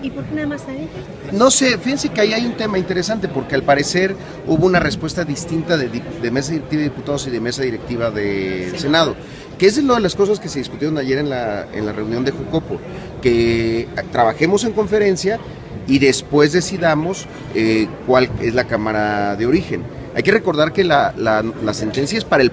¿Y por qué nada más a ella? No sé, fíjense que ahí hay un tema interesante porque al parecer hubo una respuesta distinta de mesa directiva de diputados y de mesa directiva del Senado, que es una de las cosas que se discutieron ayer en la reunión de Jucopo, que trabajemos en conferencia y después decidamos cuál es la Cámara de origen. Hay que recordar que la sentencia es para el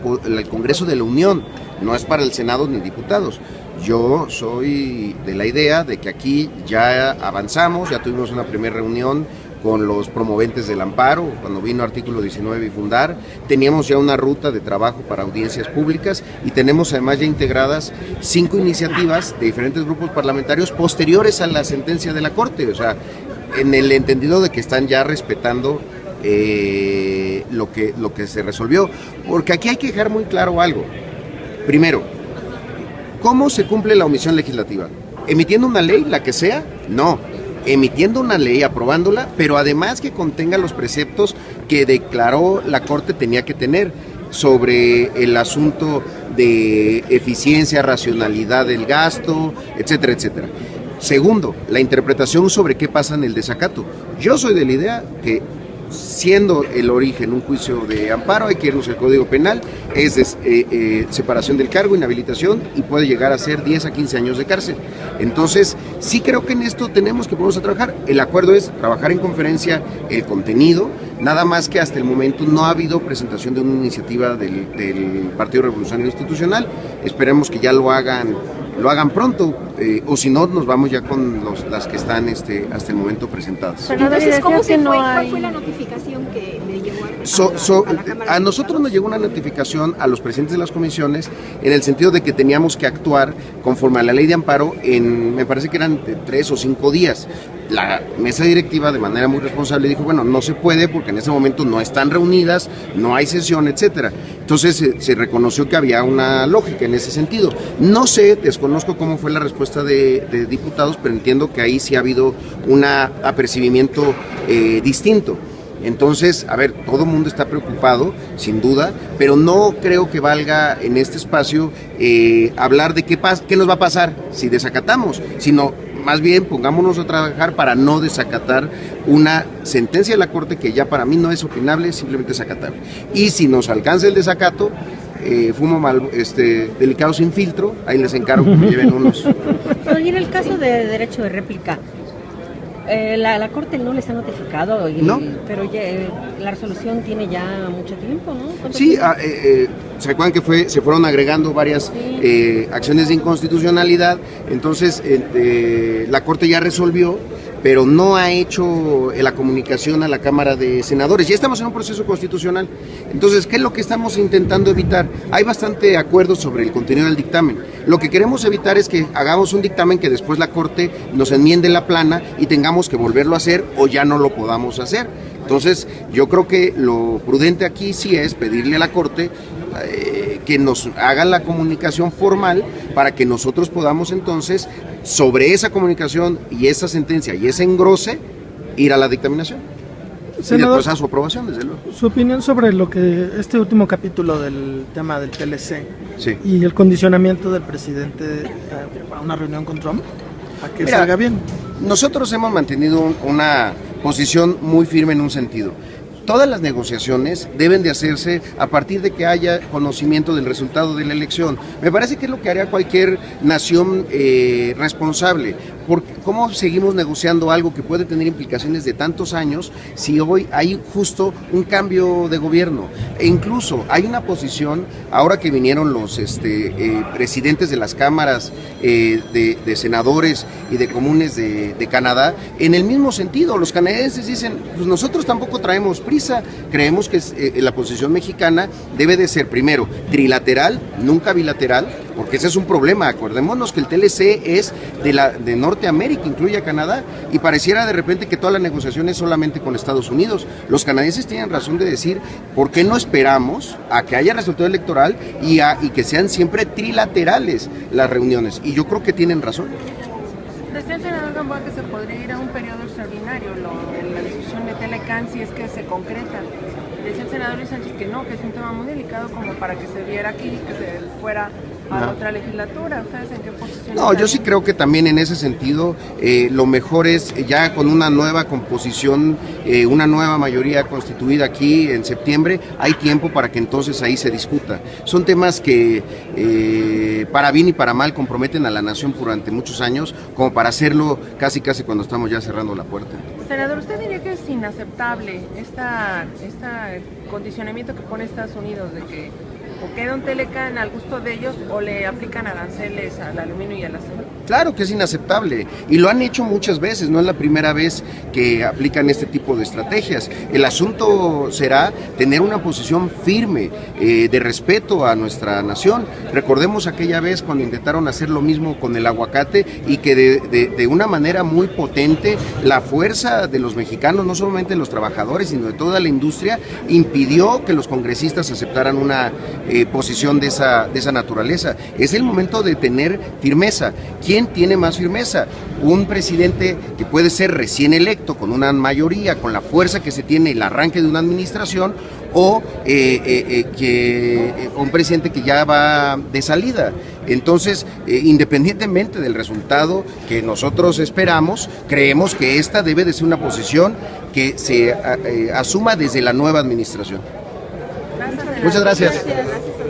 Congreso de la Unión, no es para el Senado ni diputados. Yo soy de la idea de que aquí ya avanzamos, ya tuvimos una primera reunión con los promoventes del amparo, cuando vino Artículo 19 y Fundar, teníamos ya una ruta de trabajo para audiencias públicas y tenemos además ya integradas 5 iniciativas de diferentes grupos parlamentarios posteriores a la sentencia de la Corte, o sea, en el entendido de que están ya respetando lo que se resolvió, porque aquí hay que dejar muy claro algo. Primero, ¿cómo se cumple la omisión legislativa? ¿Emitiendo una ley, la que sea? No. Emitiendo una ley, aprobándola, pero además que contenga los preceptos que declaró la Corte tenía que tener sobre el asunto de eficiencia, racionalidad del gasto, etcétera, etcétera. Segundo, la interpretación sobre qué pasa en el desacato. Yo soy de la idea que, siendo el origen un juicio de amparo, hay que irnos al Código Penal, es separación del cargo, inhabilitación y puede llegar a ser 10 a 15 años de cárcel. Entonces, sí creo que en esto tenemos que ponernos a trabajar. El acuerdo es trabajar en conferencia el contenido, nada más que hasta el momento no ha habido presentación de una iniciativa del Partido Revolucionario Institucional. Esperemos que ya lo hagan pronto, o si no, nos vamos ya con las que están hasta el momento presentadas. Entonces, ¿cómo se fue? ¿Cuál fue la notificación que le llegó a la Cámara? A nosotros nos llegó una notificación a los presidentes de las comisiones en el sentido de que teníamos que actuar conforme a la ley de amparo me parece que eran 3 o 5 días. La mesa directiva de manera muy responsable dijo, bueno, no se puede porque en ese momento no están reunidas, no hay sesión, etcétera. Entonces se reconoció que había una lógica en ese sentido. No sé, desconozco cómo fue la respuesta de diputados, pero entiendo que ahí sí ha habido un apercibimiento distinto. Entonces, a ver, todo el mundo está preocupado, sin duda, pero no creo que valga en este espacio hablar de qué nos va a pasar si desacatamos, sino más bien pongámonos a trabajar para no desacatar una sentencia de la Corte que ya para mí no es opinable, simplemente es acatable. Y si nos alcanza el desacato, fumo mal, delicado sin filtro, ahí les encargo que me lleven unos. Pero y en el caso de derecho de réplica, la Corte no les ha notificado, ¿no? Pero ya, la resolución tiene ya mucho tiempo, ¿no? Sí, se acuerdan que se fueron agregando varias acciones de inconstitucionalidad, entonces la Corte ya resolvió, pero no ha hecho la comunicación a la Cámara de Senadores. Ya estamos en un proceso constitucional. Entonces, ¿qué es lo que estamos intentando evitar? Hay bastante acuerdo sobre el contenido del dictamen. Lo que queremos evitar es que hagamos un dictamen que después la Corte nos enmiende la plana y tengamos que volverlo a hacer o ya no lo podamos hacer. Entonces, yo creo que lo prudente aquí sí es pedirle a la Corte que nos haga la comunicación formal para que nosotros podamos entonces, sobre esa comunicación y esa sentencia y ese engrose, ir a la dictaminación. Senador, y después a su aprobación, desde luego. Su opinión sobre este último capítulo del tema del TLC, sí, y el condicionamiento del presidente a una reunión con Trump, a que salga bien. Nosotros hemos mantenido una posición muy firme en un sentido. Todas las negociaciones deben de hacerse a partir de que haya conocimiento del resultado de la elección. Me parece que es lo que haría cualquier nación responsable. Porque ¿cómo seguimos negociando algo que puede tener implicaciones de tantos años si hoy hay justo un cambio de gobierno? E incluso hay una posición, ahora que vinieron los presidentes de las cámaras de senadores y de comunes de Canadá, en el mismo sentido, los canadienses dicen, pues nosotros tampoco traemos prisa, creemos que la posición mexicana debe de ser primero trilateral, nunca bilateral, porque ese es un problema. Acordémonos que el TLC es de Norteamérica, incluye a Canadá, y pareciera de repente que toda la negociación es solamente con Estados Unidos. Los canadienses tienen razón de decir, ¿por qué no esperamos a que haya resultado electoral y que sean siempre trilaterales las reuniones? Y yo creo que tienen razón. Decía el senador Gamboa que se podría ir a un periodo extraordinario, la discusión de Telecán, si es que se concreta. Decía el senador Luis Sánchez que no, que es un tema muy delicado como para que se viera aquí, que se fuera a la otra legislatura. ¿Ustedes en qué posición? No, yo sí creo que también en ese sentido lo mejor es ya con una nueva composición, una nueva mayoría constituida aquí en septiembre, hay tiempo para que entonces ahí se discuta. Son temas que para bien y para mal comprometen a la nación durante muchos años, como para hacerlo casi cuando estamos ya cerrando la puerta. Senador, ¿usted diría que es inaceptable este condicionamiento que pone Estados Unidos de que o queda un Telecán al gusto de ellos o le aplican aranceles al aluminio y al acero? Claro que es inaceptable y lo han hecho muchas veces, no es la primera vez que aplican este tipo de estrategias. El asunto será tener una posición firme de respeto a nuestra nación. Recordemos aquella vez cuando intentaron hacer lo mismo con el aguacate y que de una manera muy potente la fuerza de los mexicanos, no solamente de los trabajadores, sino de toda la industria, impidió que los congresistas aceptaran una posición de esa naturaleza. Es el momento de tener firmeza. ¿Quién tiene más firmeza? Un presidente que puede ser recién electo, con una mayoría, con la fuerza que se tiene el arranque de una administración, o un presidente que ya va de salida. Entonces, independientemente del resultado que nosotros esperamos, creemos que esta debe de ser una posición que se asuma desde la nueva administración. Gracias, Muchas gracias. Gracias.